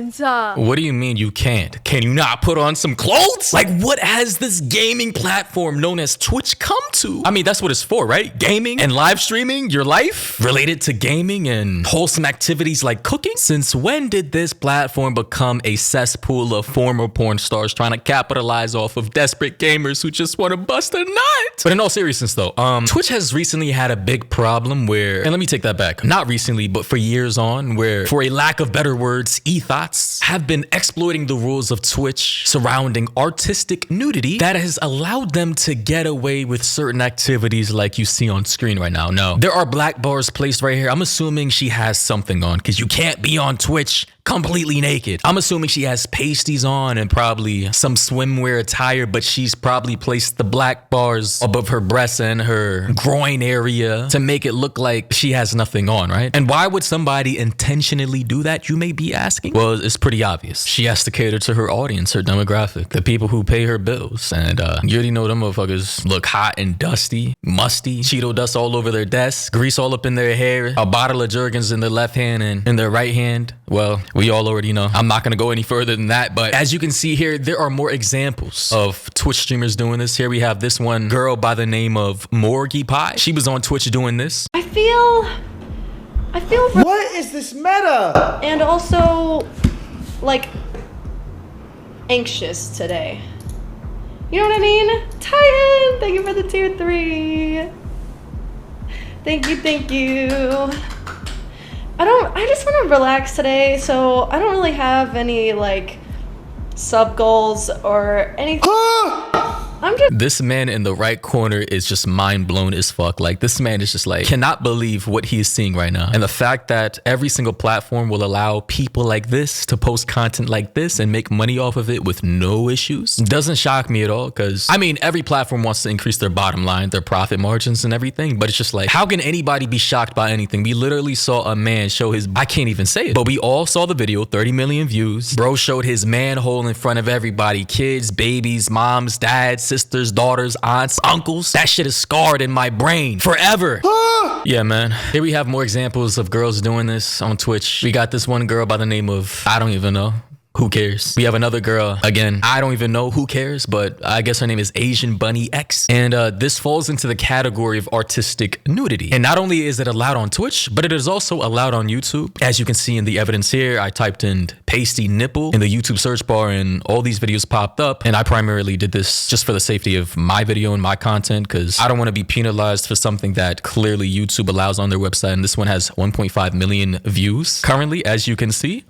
What do you mean you can't? Can you not put on some clothes? Like, what has this gaming platform known as Twitch come to? I mean, that's what it's for, right? Gaming and live streaming your life related to gaming and wholesome activities like cooking? Since when did this platform become a cesspool of former porn stars trying to capitalize off of desperate gamers who just want to bust a nut? But in all seriousness though, Twitch has recently had a big problem where, and let me take that back, not recently, but for years on, where, for a lack of better words, ethos have been exploiting the rules of Twitch surrounding artistic nudity that has allowed them to get away with certain activities like you see on screen right now. No, there are black bars placed right here. I'm assuming she has something on because you can't be on Twitch completely naked. I'm assuming she has pasties on and probably some swimwear attire, but she's probably placed the black bars above her breasts and her groin area to make it look like she has nothing on, right? And why would somebody intentionally do that, you may be asking? Well, it's pretty obvious. She has to cater to her audience, her demographic, the people who pay her bills. And you already know them motherfuckers look hot and dusty, musty, Cheeto dust all over their desk, grease all up in their hair, a bottle of Jergens in their left hand and in their right hand. Well, we all already know. I'm not gonna go any further than that, but as you can see here, there are more examples of Twitch streamers doing this. Here we have this one girl by the name of Mori. She was on Twitch doing this. I feel what is this meta? And also, like, anxious today. You know what I mean? Titan, thank you for the tier 3. Thank you. I just want to relax today, so I don't really have any, like, sub goals or anything. This man in the right corner is just mind blown as fuck. Like, this man is just like, cannot believe what he is seeing right now. And the fact that every single platform will allow people like this to post content like this and make money off of it with no issues doesn't shock me at all. Because, I mean, every platform wants to increase their bottom line, their profit margins and everything. But it's just like, how can anybody be shocked by anything? We literally saw a man show his, I can't even say it, but we all saw the video, 30 million views. Bro showed his manhole in front of everybody, kids, babies, moms, dads, sisters, daughters, aunts, uncles. That shit is scarred in my brain forever. Yeah, man. Here we have more examples of girls doing this on Twitch. We got this one girl by the name of, I don't even know. Who cares? We have another girl, again, I don't even know who cares, but I guess her name is Asian Bunny X. And this falls into the category of artistic nudity. And not only is it allowed on Twitch, but it is also allowed on YouTube. As you can see in the evidence here, I typed in pasty nipple in the YouTube search bar and all these videos popped up. And I primarily did this just for the safety of my video and my content, because I don't want to be penalized for something that clearly YouTube allows on their website. And this one has 1.5 million views currently, as you can see.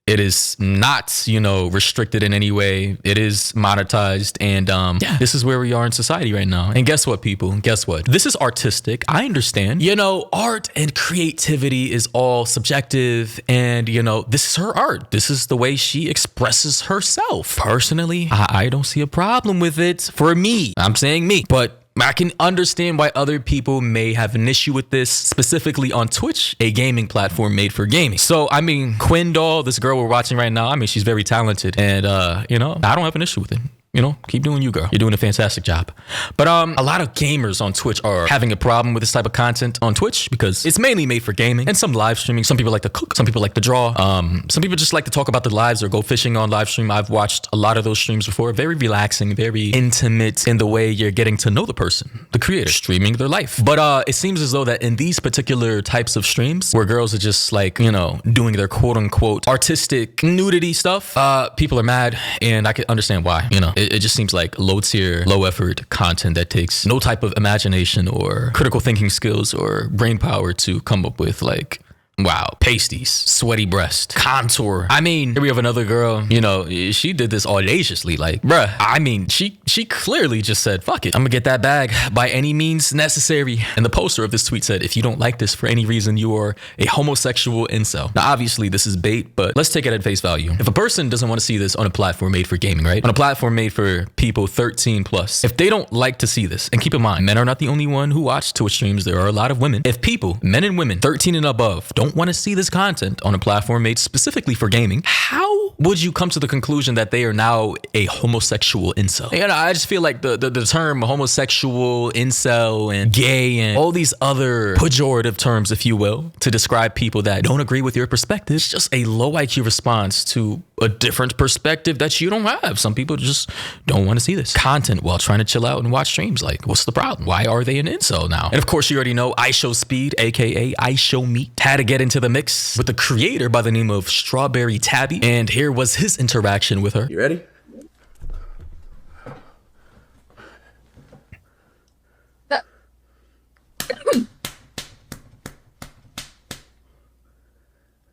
It is not, you know, restricted in any way. It is monetized. And yeah, this is where we are in society right now. And guess what, people? Guess what? This is artistic. I understand. You know, art and creativity is all subjective. And, you know, this is her art. This is the way she expresses herself. Personally, I don't see a problem with it for me. I'm saying me. But I can understand why other people may have an issue with this, specifically on Twitch, a gaming platform made for gaming. So, I mean, Quinn Doll, this girl we're watching right now, I mean, she's very talented. And, you know, I don't have an issue with it. You know, keep doing you, girl. You're doing a fantastic job. But a lot of gamers on Twitch are having a problem with this type of content on Twitch because it's mainly made for gaming and some live streaming. Some people like to cook. Some people like to draw. Some people just like to talk about their lives or go fishing on live stream. I've watched a lot of those streams before. Very relaxing, very intimate in the way you're getting to know the person, the creator, streaming their life. But it seems as though that in these particular types of streams where girls are just like, you know, doing their quote unquote artistic nudity stuff, people are mad, and I can understand why. You know, it just seems like low tier, low effort content that takes no type of imagination or critical thinking skills or brain power to come up with, like, wow, pasties, sweaty breast, contour. I mean, here we have another girl, you know, she did this audaciously, like, bruh, I mean, she clearly just said, fuck it, I'm gonna get that bag by any means necessary. And the poster of this tweet said, if you don't like this for any reason, you are a homosexual incel. Now, obviously this is bait, but let's take it at face value. If a person doesn't want to see this on a platform made for gaming, right? On a platform made for people 13 plus, if they don't like to see this, and keep in mind, men are not the only one who watch Twitch streams, there are a lot of women. If people, men and women, 13 and above, don't don't want to see this content on a platform made specifically for gaming, how would you come to the conclusion that they are now a homosexual incel? You know, I just feel like the term homosexual, incel, and gay, and all these other pejorative terms, if you will, to describe people that don't agree with your perspective, it's just a low IQ response to a different perspective that you don't have. Some people just don't want to see this content while trying to chill out and watch streams. Like, what's the problem? Why are they an incel now? And of course, you already know I Show Speed, aka I Show Meat, had to get into the mix with the creator by the name of Strawberry Tabby, and here was his interaction with her. You ready?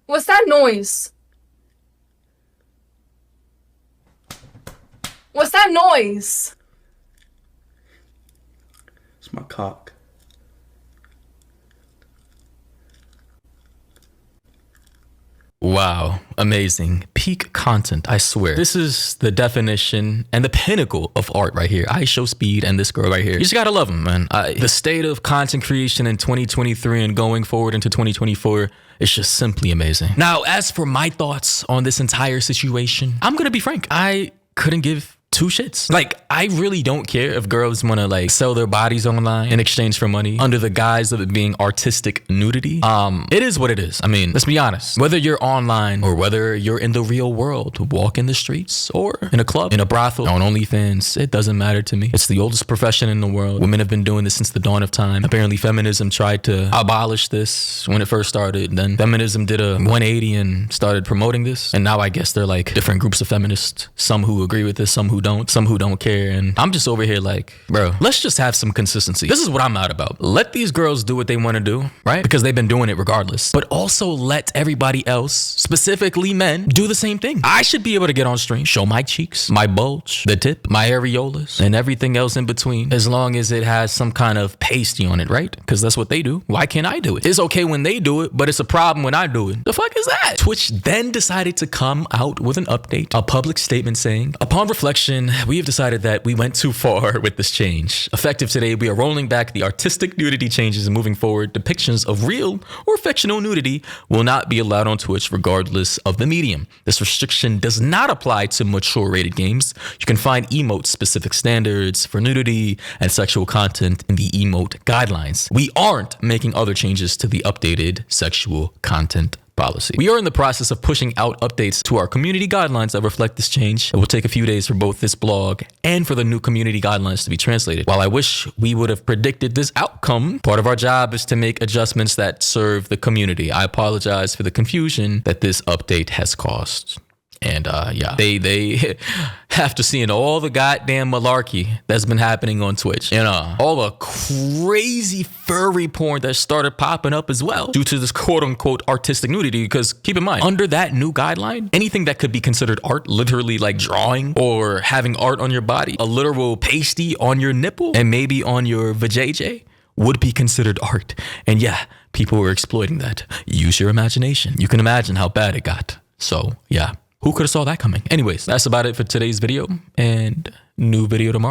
What's that noise? What's that noise? It's my cock. Wow, amazing. Peak content, I swear. This is the definition and the pinnacle of art right here. I Show Speed and this girl right here. You just gotta love them, man. The state of content creation in 2023 and going forward into 2024 is just simply amazing. Now, as for my thoughts on this entire situation, I'm gonna be frank. I couldn't give two shits. Like, I really don't care if girls want to like sell their bodies online in exchange for money under the guise of it being artistic nudity. It is what it is. I mean, let's be honest. Whether you're online or whether you're in the real world, walk in the streets or in a club, in a brothel, on OnlyFans, it doesn't matter to me. It's the oldest profession in the world. Women have been doing this since the dawn of time. Apparently, feminism tried to abolish this when it first started. Then feminism did a 180 and started promoting this. And now I guess they're like different groups of feminists. Some who agree with this, some who don't, some who don't care. And I'm just over here like, bro, let's just have some consistency. This is what I'm out about. Let these girls do what they want to do, right? Because they've been doing it regardless. But also let everybody else, specifically men, do the same thing. I should be able to get on stream, show my cheeks, my bulge, the tip, my areolas, and everything else in between, as long as it has some kind of pasty on it, right? Because that's what they do. Why can't I do it? It's okay when they do it, but it's a problem when I do it. The fuck is that? Twitch then decided to come out with an update, a public statement saying, upon reflection, we have decided that we went too far with this change. Effective today, we are rolling back the artistic nudity changes, and moving forward, depictions of real or fictional nudity will not be allowed on Twitch regardless of the medium. This restriction does not apply to mature rated games. You can find emote specific standards for nudity and sexual content in the emote guidelines. We aren't making other changes to the updated sexual content policy. We are in the process of pushing out updates to our community guidelines that reflect this change. It will take a few days for both this blog and for the new community guidelines to be translated. While I wish we would have predicted this outcome, part of our job is to make adjustments that serve the community. I apologize for the confusion that this update has caused. And yeah, they after seeing all the goddamn malarkey that's been happening on Twitch, and all the crazy furry porn that started popping up as well due to this quote unquote artistic nudity. Because keep in mind, under that new guideline, anything that could be considered art, literally like drawing or having art on your body, a literal pasty on your nipple and maybe on your vajayjay, would be considered art. And yeah, people were exploiting that. Use your imagination. You can imagine how bad it got. So yeah. Who could have saw that coming? Anyways, that's about it for today's video, and new video tomorrow.